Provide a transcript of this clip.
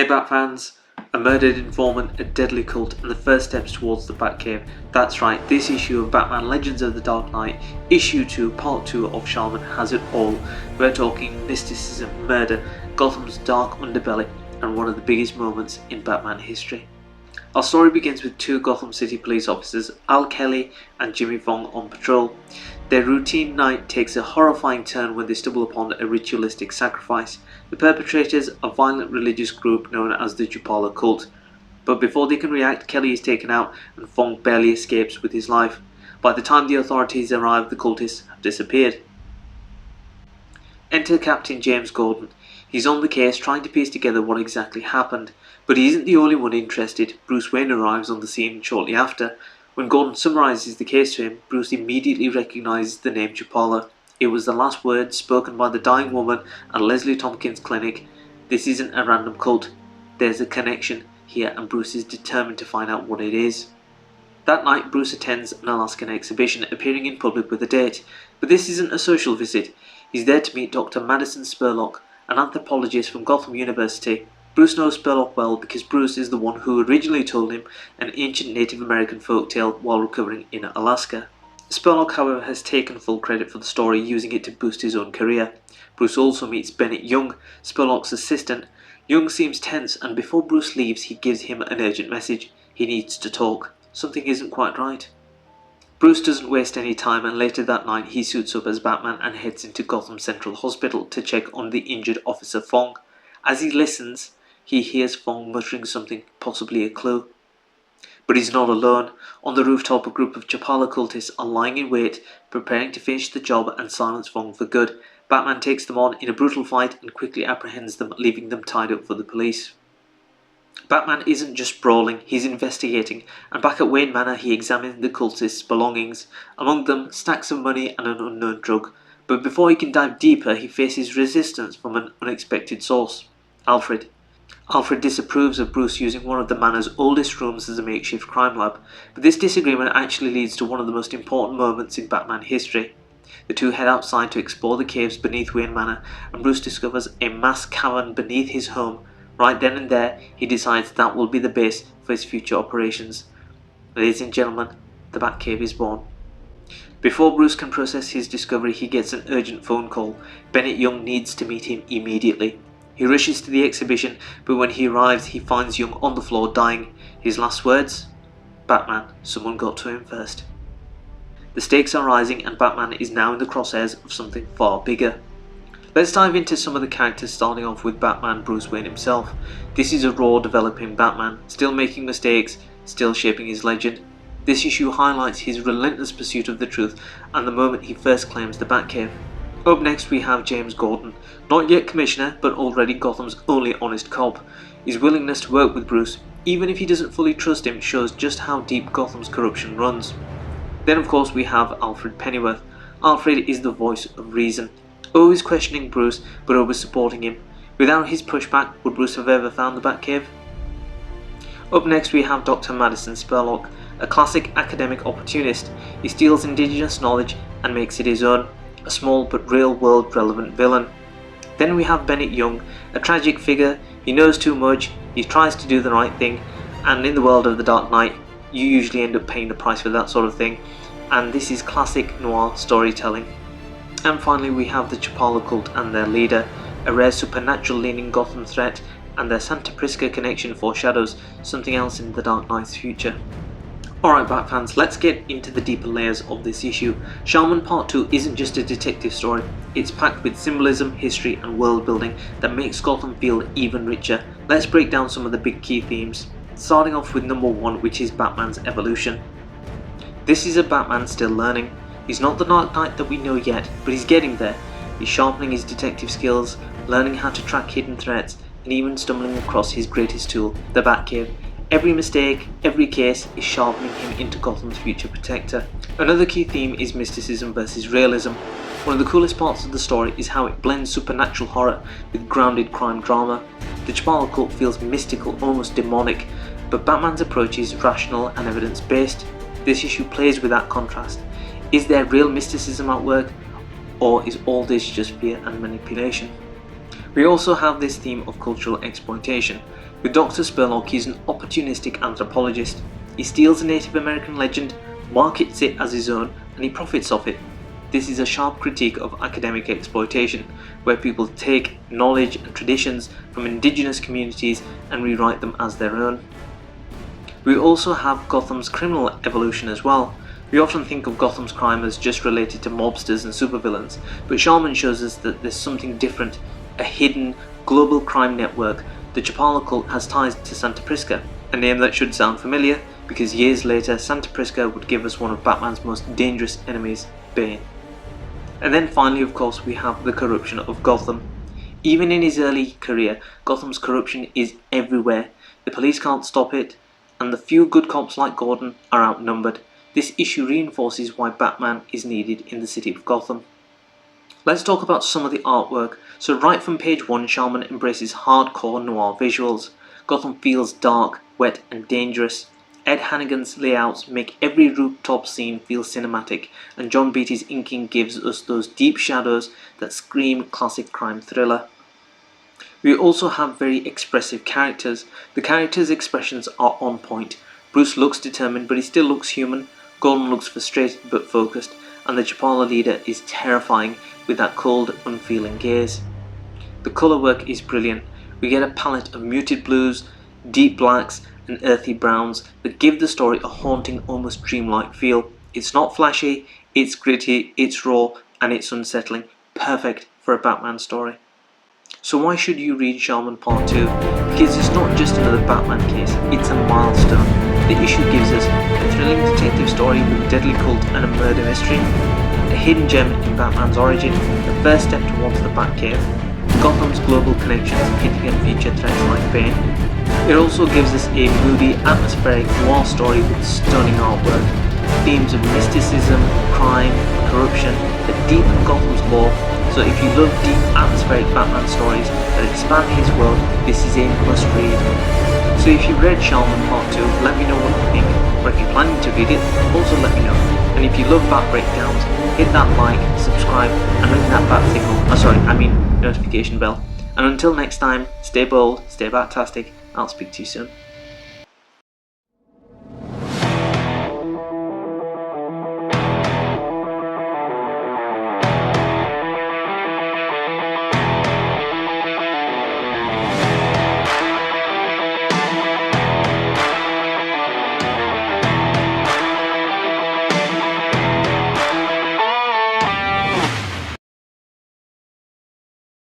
Hey Bat fans, a murdered informant, a deadly cult, and the first steps towards the Batcave. That's right, this issue of Batman Legends of the Dark Knight, issue 2, part 2 of Shaman has it all. We're talking mysticism, murder, Gotham's dark underbelly, and one of the biggest moments in Batman history. Our story begins with two Gotham City police officers, Al Kelly and Jimmy Fong, on patrol. Their routine night takes a horrifying turn when they stumble upon a ritualistic sacrifice. The perpetrators, a violent religious group known as the Chupala cult. But before they can react, Kelly is taken out and Fong barely escapes with his life. By the time the authorities arrive, the cultists have disappeared. Enter Captain James Gordon. He's on the case trying to piece together what exactly happened. But he isn't the only one interested. Bruce Wayne arrives on the scene shortly after. When Gordon summarizes the case to him, Bruce immediately recognizes the name Chupala. It was the last word spoken by the dying woman at Leslie Tompkins' clinic. This isn't a random cult. There's a connection here, and Bruce is determined to find out what it is. That night, Bruce attends an Alaskan exhibition, appearing in public with a date. But this isn't a social visit. He's there to meet Dr. Madison Spurlock, an anthropologist from Gotham University. Bruce knows Spurlock well because Bruce is the one who originally told him an ancient Native American folktale while recovering in Alaska. Spurlock, however, has taken full credit for the story, using it to boost his own career. Bruce also meets Bennett Young, Spurlock's assistant. Young seems tense, and before Bruce leaves, he gives him an urgent message. He needs to talk. Something isn't quite right. Bruce doesn't waste any time, and later that night he suits up as Batman and heads into Gotham Central Hospital to check on the injured Officer Fong. As he listens, he hears Fong muttering something, possibly a clue. But he's not alone. On the rooftop, a group of Chupala cultists are lying in wait, preparing to finish the job and silence Fong for good. Batman takes them on in a brutal fight and quickly apprehends them, leaving them tied up for the police. Batman isn't just brawling, he's investigating, and back at Wayne Manor he examines the cultists' belongings, among them stacks of money and an unknown drug. But before he can dive deeper, he faces resistance from an unexpected source, Alfred. Alfred disapproves of Bruce using one of the manor's oldest rooms as a makeshift crime lab, but this disagreement actually leads to one of the most important moments in Batman history. The two head outside to explore the caves beneath Wayne Manor, and Bruce discovers a mass cavern beneath his home. Right then and there, he decides that will be the base for his future operations. Ladies and gentlemen, the Batcave is born. Before Bruce can process his discovery, he gets an urgent phone call. Bennett Young needs to meet him immediately. He rushes to the exhibition, but when he arrives, he finds Young on the floor dying. His last words? Batman, someone got to him first. The stakes are rising, and Batman is now in the crosshairs of something far bigger. Let's dive into some of the characters, starting off with Batman Bruce Wayne himself. This is a raw, developing Batman, still making mistakes, still shaping his legend. This issue highlights his relentless pursuit of the truth and the moment he first claims the Batcave. Up next we have James Gordon, not yet Commissioner, but already Gotham's only honest cop. His willingness to work with Bruce, even if he doesn't fully trust him, shows just how deep Gotham's corruption runs. Then of course we have Alfred Pennyworth. Alfred is the voice of reason, always questioning Bruce, but always supporting him. Without his pushback, would Bruce have ever found the Batcave? Up next we have Dr. Madison Spurlock, a classic academic opportunist. He steals indigenous knowledge and makes it his own. A small but real-world relevant villain. Then we have Bennett Young, a tragic figure. He knows too much, he tries to do the right thing, and in the world of the Dark Knight, you usually end up paying the price for that sort of thing, and this is classic noir storytelling. And finally we have the Chupala cult and their leader, a rare supernatural-leaning Gotham threat, and their Santa Prisca connection foreshadows something else in the Dark Knight's future. Alright Bat fans, let's get into the deeper layers of this issue. Shaman Part 2 isn't just a detective story, it's packed with symbolism, history and world building that makes Gotham feel even richer. Let's break down some of the big key themes, starting off with number 1, which is Batman's evolution. This is a Batman still learning. He's not the Dark Knight that we know yet, but he's getting there. He's sharpening his detective skills, learning how to track hidden threats, and even stumbling across his greatest tool, the Batcave. Every mistake, every case is sharpening him into Gotham's future protector. Another key theme is mysticism versus realism. One of the coolest parts of the story is how it blends supernatural horror with grounded crime drama. The Chupala cult feels mystical, almost demonic, but Batman's approach is rational and evidence-based. This issue plays with that contrast. Is there real mysticism at work, or is all this just fear and manipulation? We also have this theme of cultural exploitation. With Dr. Spurlock, he's an opportunistic anthropologist. He steals a Native American legend, markets it as his own, and he profits off it. This is a sharp critique of academic exploitation, where people take knowledge and traditions from indigenous communities and rewrite them as their own. We also have Gotham's criminal evolution as well. We often think of Gotham's crime as just related to mobsters and supervillains, but Shaman shows us that there's something different, a hidden, global crime network. The Chapala cult has ties to Santa Prisca, a name that should sound familiar because years later Santa Prisca would give us one of Batman's most dangerous enemies, Bane. And then finally, of course, we have the corruption of Gotham. Even in his early career, Gotham's corruption is everywhere. The police can't stop it, and the few good cops like Gordon are outnumbered. This issue reinforces why Batman is needed in the city of Gotham. Let's talk about some of the artwork. So right from page 1, Shaman embraces hardcore noir visuals. Gotham feels dark, wet and dangerous. Ed Hannigan's layouts make every rooftop scene feel cinematic, and John Beatty's inking gives us those deep shadows that scream classic crime thriller. We also have very expressive characters. The characters' expressions are on point. Bruce looks determined, but he still looks human. Gordon looks frustrated but focused, and the Chapala leader is terrifying with that cold, unfeeling gaze. The colour work is brilliant. We get a palette of muted blues, deep blacks and earthy browns that give the story a haunting, almost dreamlike feel. It's not flashy, it's gritty, it's raw and it's unsettling. Perfect for a Batman story. So why should you read Shaman Part 2? Because it's not just another Batman case, it's a milestone. The issue gives us a thrilling detective story with a deadly cult and a murder mystery, a hidden gem in Batman's origin, the first step towards the Batcave, Gotham's global connections hinting at future threats like Bane. It also gives us a moody, atmospheric noir story with stunning artwork, themes of mysticism, crime, corruption that deepen Gotham's lore. So if you love deep, atmospheric Batman stories that expand his world, this is a must read. So if you've read Shaman Part 2, let me know what you think, or if you're planning to read it, also let me know. And if you love Bat breakdowns, hit that like, subscribe, and ring that bat signal, notification bell. And until next time, stay bold, stay Batastic, I'll speak to you soon.